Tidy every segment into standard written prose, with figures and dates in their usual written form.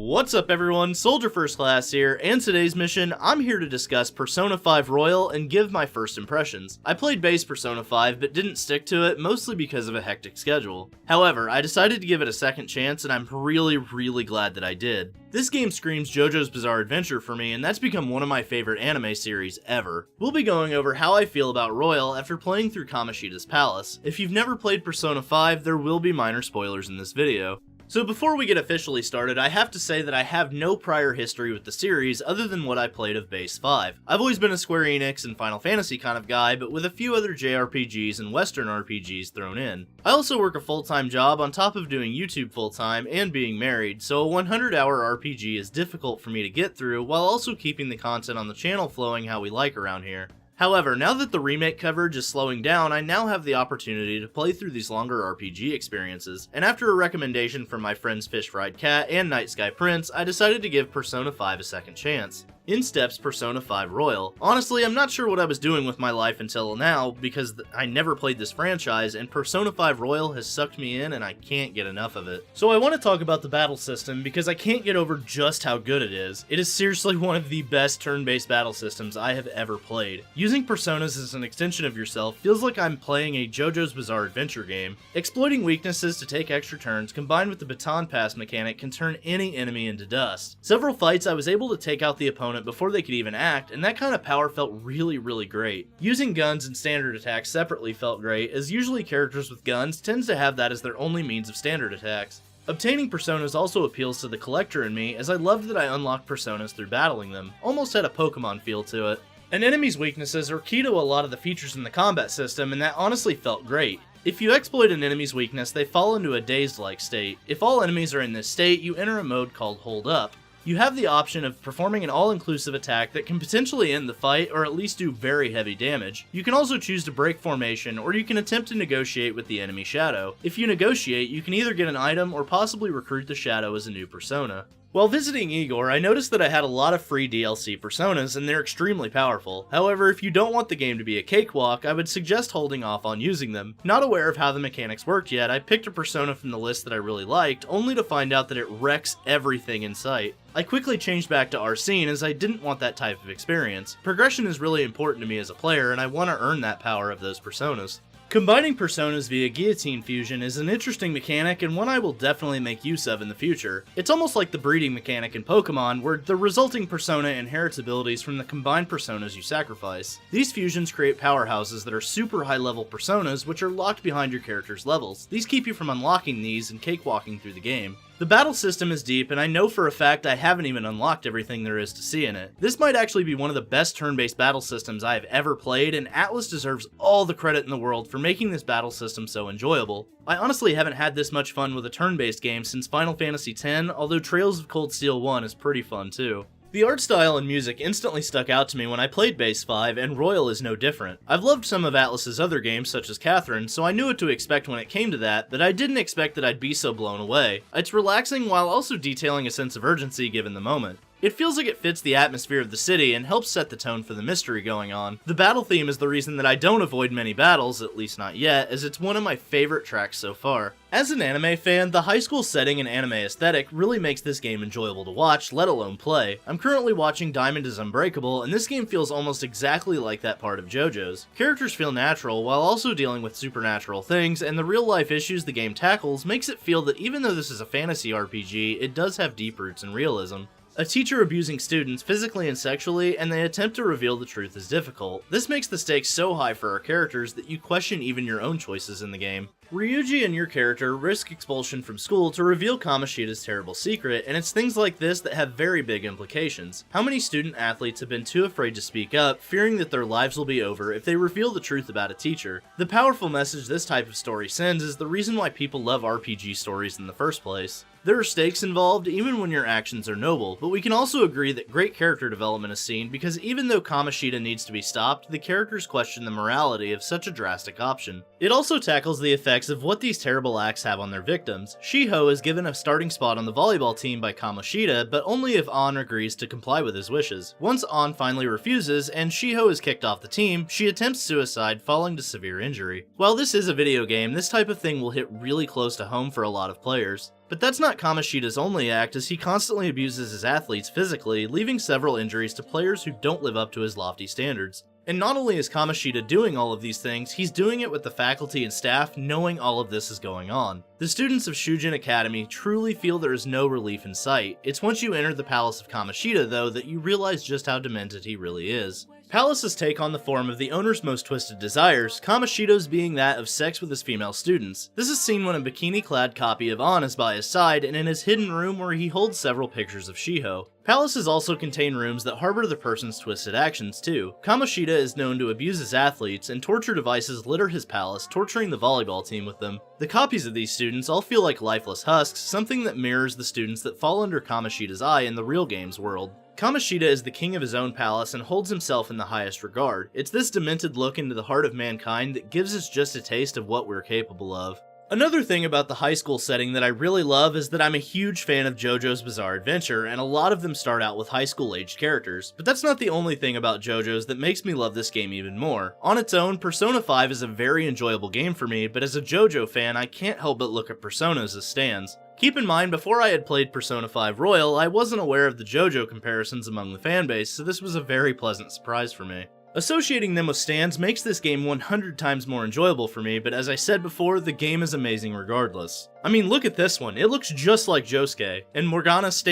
What's up everyone, Soldier First Class here, and today's mission, I'm here to discuss Persona 5 Royal and give my first impressions. I played base Persona 5 but didn't stick to it, mostly because of a hectic schedule. However, I decided to give it a second chance and I'm really glad that I did. This game screams JoJo's Bizarre Adventure for me, and that's become one of my favorite anime series ever. We'll be going over how I feel about Royal after playing through Kamoshida's palace. If you've never played Persona 5, there will be minor spoilers in this video. So before we get officially started, I have to say that I have no prior history with the series other than what I played of base 5. I've always been a Square Enix and Final Fantasy kind of guy, but with a few other JRPGs and Western RPGs thrown in. I also work a full-time job on top of doing YouTube full-time and being married, so a 100-hour RPG is difficult for me to get through while also keeping the content on the channel flowing how we like around here. However, now that the remake coverage is slowing down, I now have the opportunity to play through these longer RPG experiences, and after a recommendation from my friends Fish Fried Cat and Night Sky Prince, I decided to give Persona 5 a second chance. In steps Persona 5 Royal. Honestly, I'm not sure what I was doing with my life until now, because I never played this franchise, and Persona 5 Royal has sucked me in and I can't get enough of it. So I want to talk about the battle system, because I can't get over just how good it is. It is seriously one of the best turn-based battle systems I have ever played. Using Personas as an extension of yourself feels like I'm playing a JoJo's Bizarre Adventure game. Exploiting weaknesses to take extra turns combined with the baton pass mechanic can turn any enemy into dust. Several fights I was able to take out the opponent before they could even act, and that kind of power felt really great. Using guns and standard attacks separately felt great, as usually characters with guns tends to have that as their only means of standard attacks. Obtaining Personas also appeals to the collector in me, as I loved that I unlocked Personas through battling them. Almost had a Pokemon feel to it. An enemy's weaknesses are key to a lot of the features in the combat system, and that honestly felt great. If you exploit an enemy's weakness, they fall into a dazed-like state. If all enemies are in this state, you enter a mode called Hold Up. You have the option of performing an all-inclusive attack that can potentially end the fight or at least do very heavy damage. You can also choose to break formation, or you can attempt to negotiate with the enemy shadow. If you negotiate, you can either get an item or possibly recruit the shadow as a new persona. While visiting Igor, I noticed that I had a lot of free DLC personas, and they're extremely powerful. However, if you don't want the game to be a cakewalk, I would suggest holding off on using them. Not aware of how the mechanics worked yet, I picked a persona from the list that I really liked, only to find out that it wrecks everything in sight. I quickly changed back to Arsene as I didn't want that type of experience. Progression is really important to me as a player, and I want to earn that power of those personas. Combining personas via guillotine fusion is an interesting mechanic and one I will definitely make use of in the future. It's almost like the breeding mechanic in Pokemon, where the resulting persona inherits abilities from the combined personas you sacrifice. These fusions create powerhouses that are super high level personas which are locked behind your character's levels. These keep you from unlocking these and cakewalking through the game. The battle system is deep, and I know for a fact I haven't even unlocked everything there is to see in it. This might actually be one of the best turn-based battle systems I have ever played, and Atlus deserves all the credit in the world for making this battle system so enjoyable. I honestly haven't had this much fun with a turn-based game since Final Fantasy X, although Trails of Cold Steel 1 is pretty fun too. The art style and music instantly stuck out to me when I played Base 5, and Royal is no different. I've loved some of Atlus's other games, such as Catherine, so I knew what to expect when it came to that, but I didn't expect that I'd be so blown away. It's relaxing while also detailing a sense of urgency given the moment. It feels like it fits the atmosphere of the city and helps set the tone for the mystery going on. The battle theme is the reason that I don't avoid many battles, at least not yet, as it's one of my favorite tracks so far. As an anime fan, the high school setting and anime aesthetic really makes this game enjoyable to watch, let alone play. I'm currently watching Diamond is Unbreakable, and this game feels almost exactly like that part of JoJo's. Characters feel natural while also dealing with supernatural things, and the real-life issues the game tackles makes it feel that even though this is a fantasy RPG, it does have deep roots in realism. A teacher abusing students physically and sexually, and they attempt to reveal the truth is difficult. This makes the stakes so high for our characters that you question even your own choices in the game. Ryuji and your character risk expulsion from school to reveal Kamoshida's terrible secret, and it's things like this that have very big implications. How many student athletes have been too afraid to speak up, fearing that their lives will be over if they reveal the truth about a teacher? The powerful message this type of story sends is the reason why people love RPG stories in the first place. There are stakes involved even when your actions are noble, but we can also agree that great character development is seen because even though Kamoshida needs to be stopped, the characters question the morality of such a drastic option. It also tackles the effects of what these terrible acts have on their victims. Shiho is given a starting spot on the volleyball team by Kamoshida, but only if An agrees to comply with his wishes. Once An finally refuses and Shiho is kicked off the team, she attempts suicide, falling to severe injury. While this is a video game, this type of thing will hit really close to home for a lot of players. But that's not Kamoshida's only act, as he constantly abuses his athletes physically, leaving several injuries to players who don't live up to his lofty standards. And not only is Kamoshida doing all of these things, he's doing it with the faculty and staff knowing all of this is going on. The students of Shujin Academy truly feel there is no relief in sight. It's once you enter the palace of Kamoshida, though, that you realize just how demented he really is. Palace's take on the form of the owner's most twisted desires, Kamoshida's being that of sex with his female students. This is seen when a bikini-clad copy of An is by his side and in his hidden room where he holds several pictures of Shiho. Palaces also contain rooms that harbor the person's twisted actions too. Kamoshida is known to abuse his athletes, and torture devices litter his palace, torturing the volleyball team with them. The copies of these students all feel like lifeless husks, something that mirrors the students that fall under Kamoshida's eye in the real game's world. Kamoshida is the king of his own palace and holds himself in the highest regard. It's this demented look into the heart of mankind that gives us just a taste of what we're capable of. Another thing about the high school setting that I really love is that I'm a huge fan of JoJo's Bizarre Adventure, and a lot of them start out with high school aged characters. But that's not the only thing about JoJo's that makes me love this game even more. On its own, Persona 5 is a very enjoyable game for me, but as a JoJo fan, I can't help but look at Personas as stands. Keep in mind, before I had played Persona 5 Royal, I wasn't aware of the JoJo comparisons among the fanbase, so this was a very pleasant surprise for me. Associating them with stands makes this game 100 times more enjoyable for me, but as I said before, the game is amazing regardless. I mean, look at this one, it looks just like Josuke, and Morgana's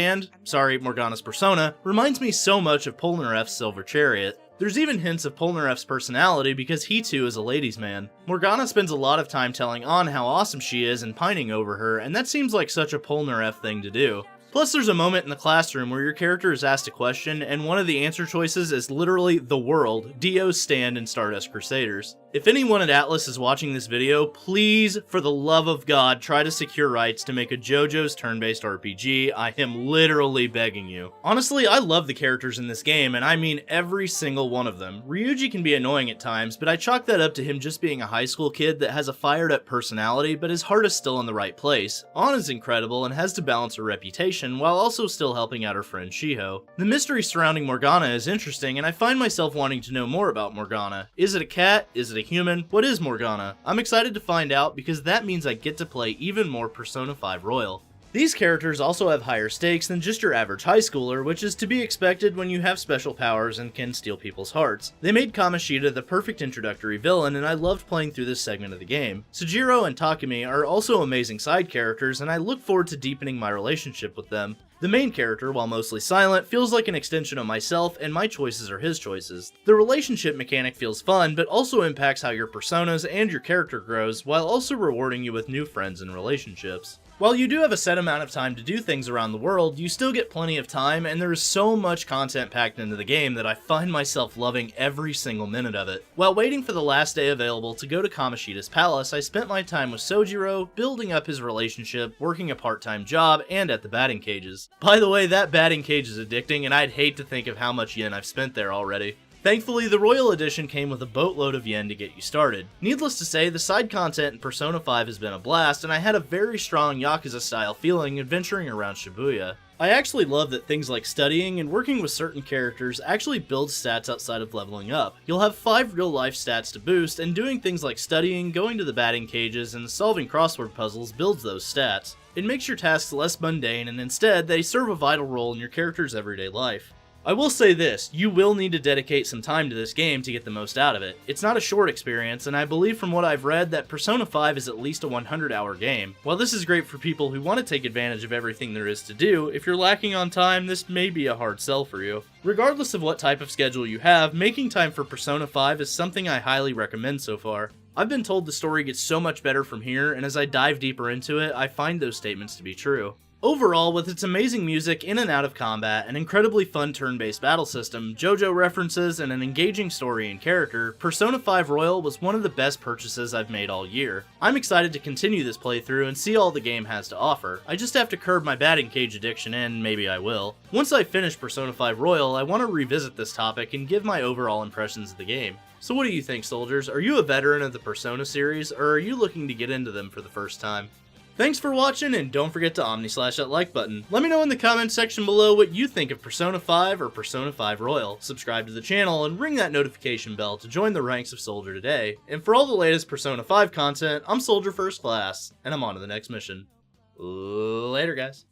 Persona, reminds me so much of Polnareff's Silver Chariot. There's even hints of Polnareff's personality because he too is a ladies' man. Morgana spends a lot of time telling An how awesome she is and pining over her, and that seems like such a Polnareff thing to do. Plus, there's a moment in the classroom where your character is asked a question, and one of the answer choices is literally the world, Dio's stand in Stardust Crusaders. If anyone at Atlas is watching this video, please, for the love of God, try to secure rights to make a JoJo's turn-based RPG. I am literally begging you. Honestly, I love the characters in this game, and I mean every single one of them. Ryuji can be annoying at times, but I chalk that up to him just being a high school kid that has a fired-up personality, but his heart is still in the right place. An is incredible and has to balance her reputation, while also still helping out her friend Shiho. The mystery surrounding Morgana is interesting, and I find myself wanting to know more about Morgana. Is it a cat? Is it a human? What is Morgana? I'm excited to find out because that means I get to play even more Persona 5 Royal. These characters also have higher stakes than just your average high schooler, which is to be expected when you have special powers and can steal people's hearts. They made Kamoshida the perfect introductory villain, and I loved playing through this segment of the game. Sujiro and Takumi are also amazing side characters, and I look forward to deepening my relationship with them. The main character, while mostly silent, feels like an extension of myself, and my choices are his choices. The relationship mechanic feels fun, but also impacts how your personas and your character grows, while also rewarding you with new friends and relationships. While you do have a set amount of time to do things around the world, you still get plenty of time, and there is so much content packed into the game that I find myself loving every single minute of it. While waiting for the last day available to go to Kamoshida's palace, I spent my time with Sojiro, building up his relationship, working a part-time job, and at the batting cages. By the way, that batting cage is addicting, and I'd hate to think of how much yen I've spent there already. Thankfully, the Royal Edition came with a boatload of yen to get you started. Needless to say, the side content in Persona 5 has been a blast, and I had a very strong Yakuza-style feeling adventuring around Shibuya. I actually love that things like studying and working with certain characters actually build stats outside of leveling up. You'll have 5 real-life stats to boost, and doing things like studying, going to the batting cages, and solving crossword puzzles builds those stats. It makes your tasks less mundane, and instead, they serve a vital role in your character's everyday life. I will say this, you will need to dedicate some time to this game to get the most out of it. It's not a short experience, and I believe from what I've read that Persona 5 is at least a 100-hour game. While this is great for people who want to take advantage of everything there is to do, if you're lacking on time, this may be a hard sell for you. Regardless of what type of schedule you have, making time for Persona 5 is something I highly recommend so far. I've been told the story gets so much better from here, and as I dive deeper into it, I find those statements to be true. Overall, with its amazing music in and out of combat, an incredibly fun turn-based battle system, JoJo references, and an engaging story and character, Persona 5 Royal was one of the best purchases I've made all year. I'm excited to continue this playthrough and see all the game has to offer. I just have to curb my batting cage addiction, and maybe I will. Once I finish Persona 5 Royal, I want to revisit this topic and give my overall impressions of the game. So what do you think, soldiers? Are you a veteran of the Persona series, or are you looking to get into them for the first time? Thanks for watching, and don't forget to omnislash that like button. Let me know in the comments section below what you think of Persona 5 or Persona 5 Royal. Subscribe to the channel and ring that notification bell to join the ranks of Soldier today. And for all the latest Persona 5 content, I'm Soldier First Class, and I'm on to the next mission. Later, guys.